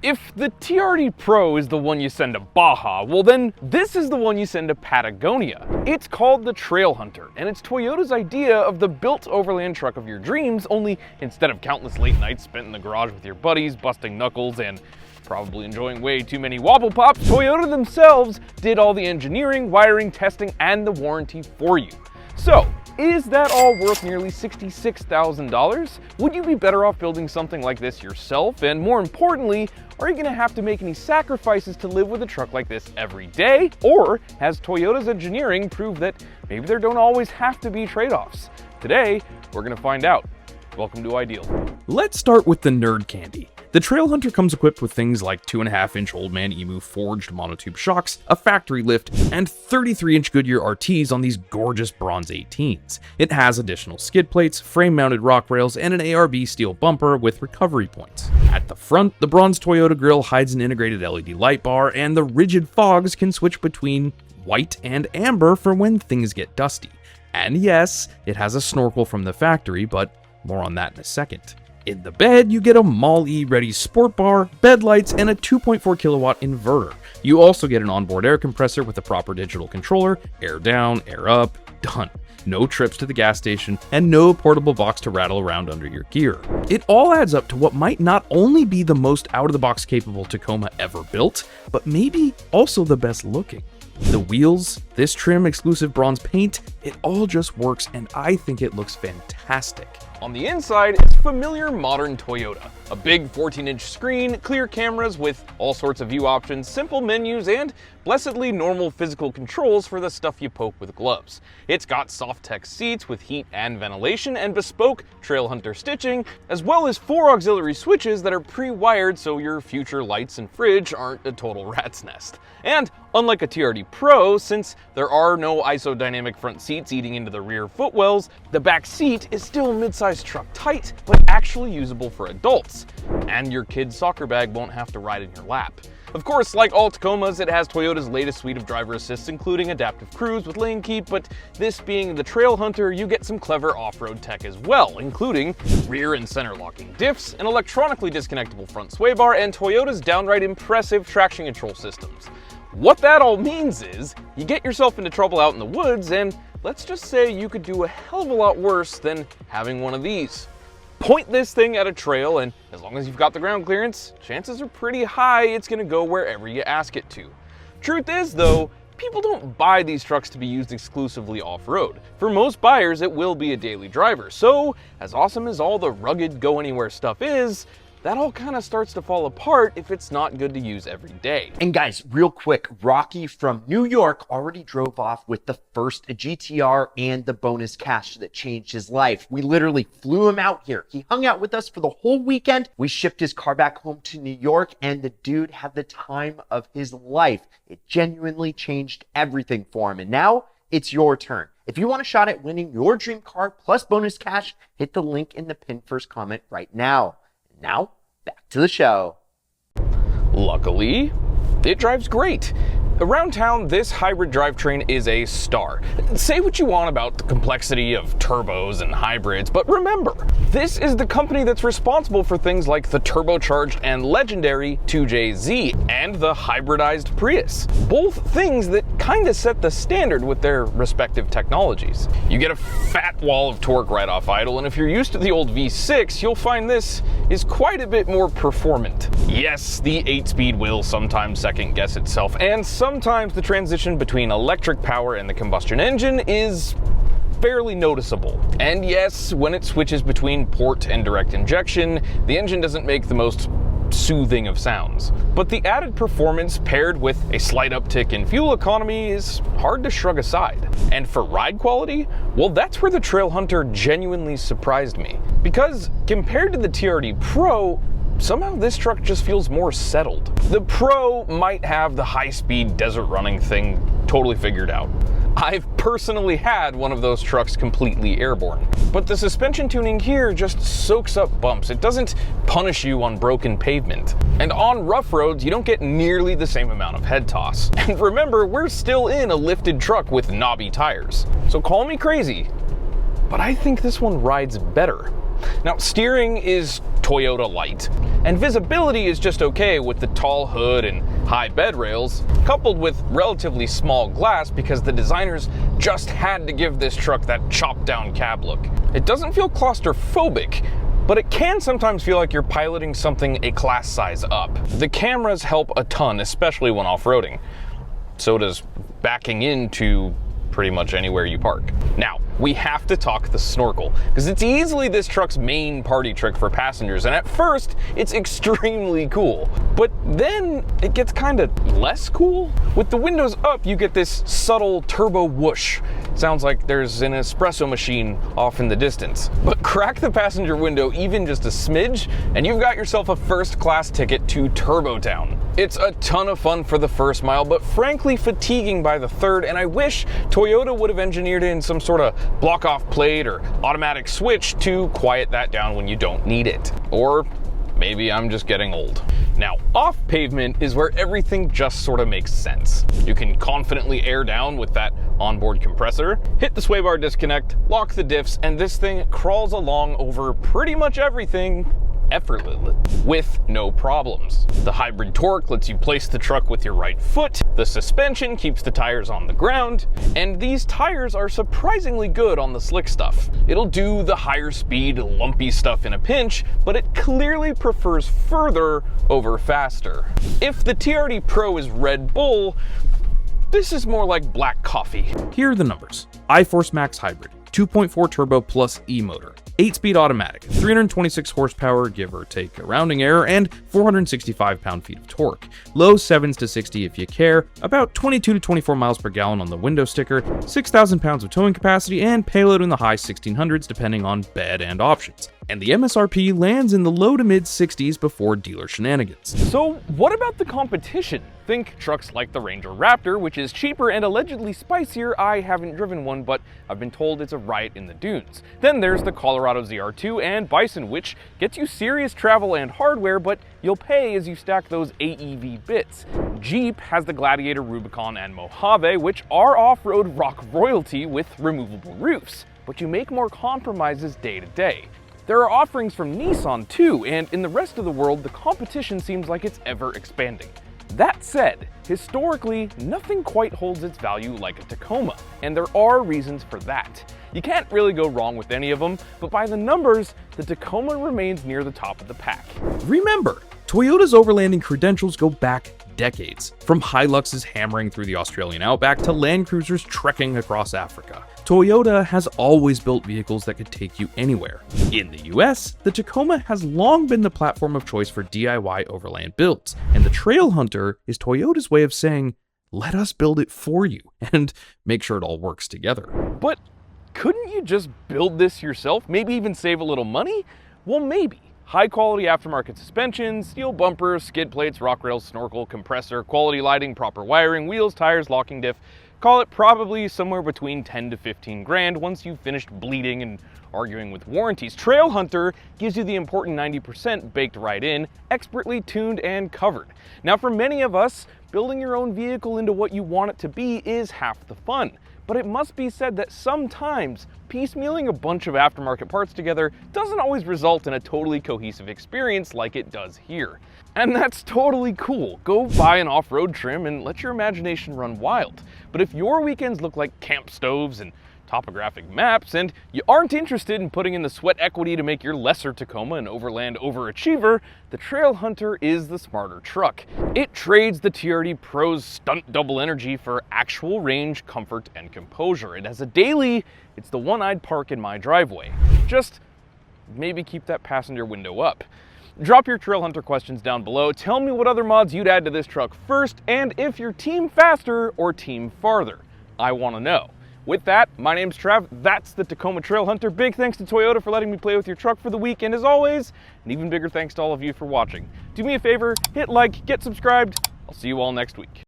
If the TRD Pro is the one you send to Baja, well then this is the one you send to Patagonia. It's called the Trailhunter, and it's Toyota's idea of the built overland truck of your dreams, only instead of countless late nights spent in the garage with your buddies, busting knuckles, and probably enjoying way too many wobble pops, Toyota themselves did all the engineering, wiring, testing, and the warranty for you. So, is that all worth nearly $66,000? Would you be better off building something like this yourself? And more importantly, are you going to have to make any sacrifices to live with a truck like this every day? Or has Toyota's engineering proved that maybe there don't always have to be trade-offs? Today, we're going to find out. Welcome to Ideal. Let's start with the nerd candy. The Trailhunter comes equipped with things like 2.5-inch Old Man Emu forged monotube shocks, a factory lift, and 33-inch Goodyear RTs on these gorgeous bronze 18s. It has additional skid plates, frame-mounted rock rails, and an ARB steel bumper with recovery points. At the front, the bronze Toyota grille hides an integrated LED light bar, and the rigid fogs can switch between white and amber for when things get dusty. And yes, it has a snorkel from the factory, but more on that in a second. In the bed, you get a Mall-E ready sport bar, bed lights, and a 2.4 kilowatt inverter. You also get an onboard air compressor with a proper digital controller, air down, air up, done. No trips to the gas station, and no portable box to rattle around under your gear. It all adds up to what might not only be the most out-of-the-box capable Tacoma ever built, but maybe also the best looking. The wheels, this trim, exclusive bronze paint, it all just works, and I think it looks fantastic. On the inside, it's familiar modern Toyota. A big 14-inch screen, clear cameras with all sorts of view options, simple menus, and blessedly normal physical controls for the stuff you poke with gloves. It's got soft tech seats with heat and ventilation and bespoke Trailhunter stitching, as well as 4 auxiliary switches that are pre-wired so your future lights and fridge aren't a total rat's nest. And unlike a TRD Pro, since there are no isodynamic front seats eating into the rear footwells, the back seat is still mid-sized truck tight, but actually usable for adults. And your kid's soccer bag won't have to ride in your lap. Of course, like all Tacomas, it has Toyota's latest suite of driver assists, including adaptive cruise with lane keep, but this being the Trailhunter, you get some clever off-road tech as well, including rear and center locking diffs, an electronically disconnectable front sway bar, and Toyota's downright impressive traction control systems. What that all means is, you get yourself into trouble out in the woods, and let's just say you could do a hell of a lot worse than having one of these. Point this thing at a trail, and as long as you've got the ground clearance, chances are pretty high it's going to go wherever you ask it to. Truth is, though, people don't buy these trucks to be used exclusively off-road. For most buyers, it will be a daily driver. So, as awesome as all the rugged go-anywhere stuff is, that all kind of starts to fall apart if it's not good to use every day. And guys, real quick, Rocky from New York already drove off with the first GTR and the bonus cash that changed his life. We literally flew him out here. He hung out with us for the whole weekend. We shipped his car back home to New York, and the dude had the time of his life. It genuinely changed everything for him. And now it's your turn. If you want a shot at winning your dream car plus bonus cash, hit the link in the pinned first comment right now. Now, back to the show. Luckily, it drives great. Around town, this hybrid drivetrain is a star. Say what you want about the complexity of turbos and hybrids, but remember, this is the company that's responsible for things like the turbocharged and legendary 2JZ and the hybridized Prius. Both things that kind of set the standard with their respective technologies. You get a fat wall of torque right off idle, and if you're used to the old V6, you'll find this is quite a bit more performant. Yes, the 8-speed will sometimes second guess itself, and sometimes the transition between electric power and the combustion engine is fairly noticeable. And yes, when it switches between port and direct injection, the engine doesn't make the most soothing of sounds. But the added performance paired with a slight uptick in fuel economy is hard to shrug aside. And for ride quality, well, that's where the Trailhunter genuinely surprised me. Because compared to the TRD Pro, somehow this truck just feels more settled. The Pro might have the high-speed desert running thing totally figured out. I've personally had one of those trucks completely airborne. But the suspension tuning here just soaks up bumps. It doesn't punish you on broken pavement. And on rough roads, you don't get nearly the same amount of head toss. And remember, we're still in a lifted truck with knobby tires. So call me crazy, but I think this one rides better. Now, steering is Toyota light, and visibility is just okay with the tall hood and high bed rails, coupled with relatively small glass because the designers just had to give this truck that chopped down cab look. It doesn't feel claustrophobic, but it can sometimes feel like you're piloting something a class size up. The cameras help a ton, especially when off-roading. So does backing into pretty much anywhere you park. Now, we have to talk the snorkel, because it's easily this truck's main party trick for passengers, and at first, it's extremely cool. But then, it gets kind of less cool. With the windows up, you get this subtle turbo whoosh. Sounds like there's an espresso machine off in the distance. But crack the passenger window even just a smidge, and you've got yourself a first-class ticket to Turbo Town. It's a ton of fun for the first mile, but frankly fatiguing by the third, and I wish Toyota would have engineered in some sort of block-off plate or automatic switch to quiet that down when you don't need it. Or maybe I'm just getting old. Now, off pavement is where everything just sort of makes sense. You can confidently air down with that onboard compressor, hit the sway bar disconnect, lock the diffs, and this thing crawls along over pretty much everything effortlessly, with no problems. The hybrid torque lets you place the truck with your right foot, the suspension keeps the tires on the ground, and these tires are surprisingly good on the slick stuff. It'll do the higher speed, lumpy stuff in a pinch, but it clearly prefers further over faster. If the TRD Pro is Red Bull, this is more like black coffee. Here are the numbers. iForce Max Hybrid, 2.4 turbo plus E-motor, 8-speed automatic, 326 horsepower, give or take a rounding error, and 465 pound-feet of torque. Low 7s to 60 if you care, about 22 to 24 miles per gallon on the window sticker, 6,000 pounds of towing capacity, and payload in the high 1600s depending on bed and options. And the MSRP lands in the low to mid 60s before dealer shenanigans. So what about the competition? Think trucks like the Ranger Raptor, which is cheaper and allegedly spicier. I haven't driven one, but I've been told it's a riot in the dunes. Then there's the Colorado ZR2 and Bison, which gets you serious travel and hardware, but you'll pay as you stack those AEV bits. Jeep has the Gladiator, Rubicon, and Mojave, which are off-road rock royalty with removable roofs, but you make more compromises day to day. There are offerings from Nissan too, and in the rest of the world, the competition seems like it's ever expanding. That said, historically, nothing quite holds its value like a Tacoma, and there are reasons for that. You can't really go wrong with any of them, but by the numbers, the Tacoma remains near the top of the pack. Remember, Toyota's overlanding credentials go back decades, from Hiluxes hammering through the Australian Outback to Land Cruisers trekking across Africa. Toyota has always built vehicles that could take you anywhere. In the US, the Tacoma has long been the platform of choice for DIY overland builds, and the Trailhunter is Toyota's way of saying, let us build it for you, and make sure it all works together. But couldn't you just build this yourself? Maybe even save a little money? Well, maybe. High quality aftermarket suspensions, steel bumpers, skid plates, rock rails, snorkel, compressor, quality lighting, proper wiring, wheels, tires, locking diff. Call it probably somewhere between 10 to 15 grand once you've finished bleeding and arguing with warranties. Trailhunter gives you the important 90% baked right in, expertly tuned and covered. Now for many of us, building your own vehicle into what you want it to be is half the fun. But it must be said that sometimes piecemealing a bunch of aftermarket parts together doesn't always result in a totally cohesive experience like it does here. And that's totally cool. Go buy an off-road trim and let your imagination run wild. But if your weekends look like camp stoves and topographic maps, and you aren't interested in putting in the sweat equity to make your lesser Tacoma an overland overachiever, the Trailhunter is the smarter truck. It trades the TRD Pro's stunt double energy for actual range, comfort, and composure. And as a daily, it's the one I'd park in my driveway. Just maybe keep that passenger window up. Drop your Trailhunter questions down below. Tell me what other mods you'd add to this truck first, and if you're team faster or team farther. I want to know. With that, my name's Trav, that's the Tacoma Trailhunter. Big thanks to Toyota for letting me play with your truck for the week, and as always, an even bigger thanks to all of you for watching. Do me a favor, hit like, get subscribed. I'll see you all next week.